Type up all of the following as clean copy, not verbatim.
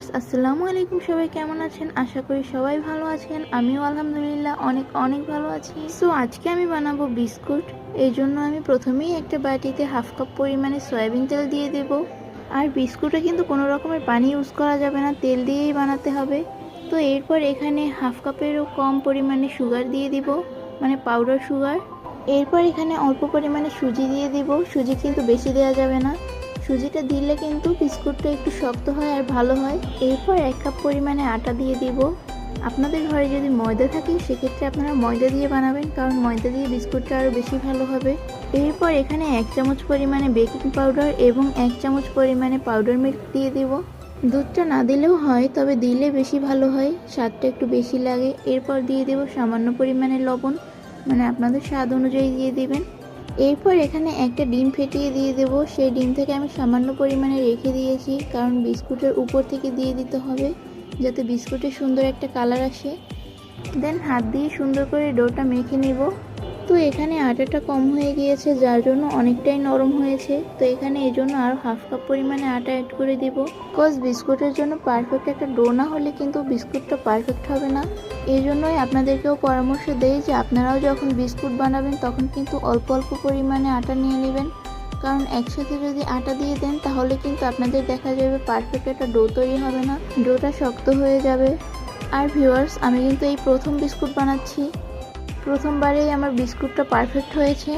আসসালামু আলাইকুম, সবাই কেমন আছেন? আশা করি সবাই ভালো আছেন। আমিও আলহামদুলিল্লাহ অনেক অনেক ভালো আছি। সো আজকে আমি বানাবো বিস্কুট। এই জন্য আমি প্রথমেই একটা বাটিতে হাফ কাপ পরিমাণে সয়াবিন তেল দিয়ে দেব। আর বিস্কুটে কিন্তু কোনো রকমের পানি ইউজ করা যাবে না, তেল দিয়েই বানাতে হবে। তো এরপর এখানে হাফ কাপেরও কম পরিমাণে সুগার দিয়ে দিব, মানে পাউডার সুগার। এরপর এখানে অল্প পরিমাণে সুজি দিয়ে দিব। সুজি কিন্তু বেশি দেওয়া যাবে না, সুজিটা দিলে কিন্তু বিস্কুটটা একটু শক্ত হয় আর ভালো হয়। এরপর 1 কাপ পরিমাণে আটা দিয়ে দিব। আপনাদের ঘরে যদি ময়দা থাকে সেক্ষেত্রে আপনারা ময়দা দিয়ে বানাবেন, কারণ ময়দা দিয়ে বিস্কুটটা আরও বেশি ভালো হবে। এরপর এখানে 1 চামচ পরিমাণে বেকিং পাউডার এবং 1 চামচ পরিমাণে পাউডার মিল্ক দিয়ে দিব। দুধটা না দিলেও হয়, তবে দিলে বেশি ভালো হয়, স্বাদটা একটু বেশি লাগে। এরপর দিয়ে দেব সামান্য পরিমাণে লবণ, মানে আপনাদের স্বাদ অনুযায়ী দিয়ে দিবেন। এরপর এখানে একটা ডিম ফেটিয়ে দিয়ে দেব। সেই ডিম থেকে আমি সামান্য পরিমাণে রেখে দিয়েছি, কারণ বিস্কুটের উপর থেকে দিয়ে দিতে হবে যাতে বিস্কুটের সুন্দর একটা কালার আসে। দেন হাত দিয়ে সুন্দর করে ডোটা মেখে নেব। তো এখানে আটাটা কম হয়ে গিয়েছে, যার জন্য অনেকটাই নরম হয়েছে। তো এখানে এই জন্য আরও হাফ কাপ পরিমাণে আটা অ্যাড করে দেব। বিকজ বিস্কুটের জন্য পারফেক্ট একটা ডো না হলে কিন্তু বিস্কুটটা পারফেক্ট হবে না। এই জন্যই আপনাদেরকেও পরামর্শ দেই যে আপনারাও যখন বিস্কুট বানাবেন তখন কিন্তু অল্প অল্প পরিমাণে আটা নিয়ে নেবেন, কারণ একসাথে যদি আটা দিয়ে দেন তাহলে কিন্তু আপনাদের দেখা যাবে পারফেক্ট একটা ডো তৈরি হবে না, ডোটা শক্ত হয়ে যাবে। আর ভিউয়ার্স, আমি কিন্তু এই প্রথম বিস্কুট বানাচ্ছি, প্রথমবারেই আমার বিস্কুটটা পারফেক্ট হয়েছে।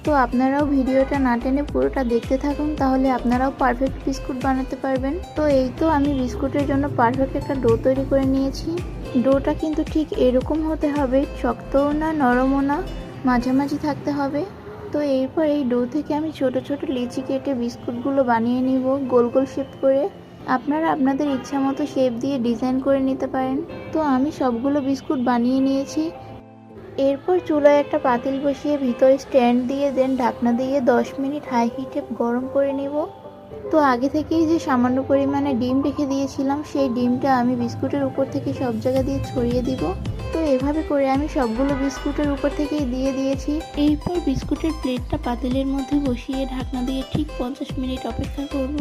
তো আপনারাও ভিডিওটা না টেনে পুরোটা দেখতে থাকুন, তাহলে আপনারাও পারফেক্ট বিস্কুট বানাতে পারবেন। তো এই তো আমি বিস্কুটের জন্য পারফেক্ট একটা ডো তৈরি করে নিয়েছি। ডোটা কিন্তু ঠিক এরকম হতে হবে, শক্তও না নরমও না, মাঝামাঝি থাকতে হবে। তো এরপর এই ডো থেকে আমি ছোট ছোট লিচি কেটে বিস্কুটগুলো বানিয়ে নিব গোল গোল শেপ করে। আপনারা আপনাদের ইচ্ছা মতো শেপ দিয়ে ডিজাইন করে নিতে পারেন। তো আমি সবগুলো বিস্কুট বানিয়ে নিয়েছি। এরপর চুলায় একটা পাতিল বসিয়ে ভিতরে স্ট্যান্ড দিয়ে দেন ঢাকনা দিয়ে 10 মিনিট হাই হিটে গরম করে নিব। তো আগে থেকেই যে সামান্য পরিমাণে ডিম রেখে দিয়েছিলাম, সেই ডিমটা আমি বিস্কুটের উপর থেকে সব জায়গা দিয়ে ছড়িয়ে দিব। তো এভাবে করে আমি সবগুলো বিস্কুটের উপর থেকেই দিয়ে দিয়েছি। এরপর বিস্কুটের প্লেটটা পাতিলের মধ্যে বসিয়ে ঢাকনা দিয়ে ঠিক 50 মিনিট অপেক্ষা করব।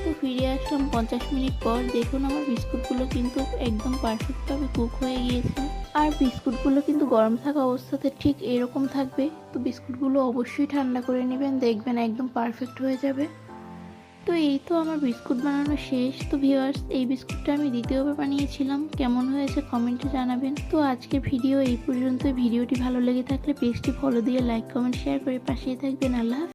তো ফিরে আসলাম 50 মিনিট পর। দেখুন আমার বিস্কুটগুলো কিন্তু একদম পারফেক্টভাবে কুক হয়ে গিয়েছে। আর বিস্কুটগুলো কিন্তু গরম থাকা অবস্থাতে ঠিক এরকম থাকবে। তো বিস্কুটগুলো অবশ্যই ঠান্ডা করে নেবেন, দেখবেন একদম পারফেক্ট হয়ে যাবে। তো এই তো আমার বিস্কুট বানানো শেষ। তো ভিউয়ার্স, এই বিস্কুটটা আমি দ্বিতীয়বার বানিয়েছিলাম, কেমন হয়েছে কমেন্টে জানাবেন। তো আজকের ভিডিও এই পর্যন্ত। ভিডিওটি ভালো লেগে থাকলে পেজটি ফলো দিয়ে লাইক কমেন্ট শেয়ার করে পাশেই থাকবেন। আল্লাহ হাফেজ।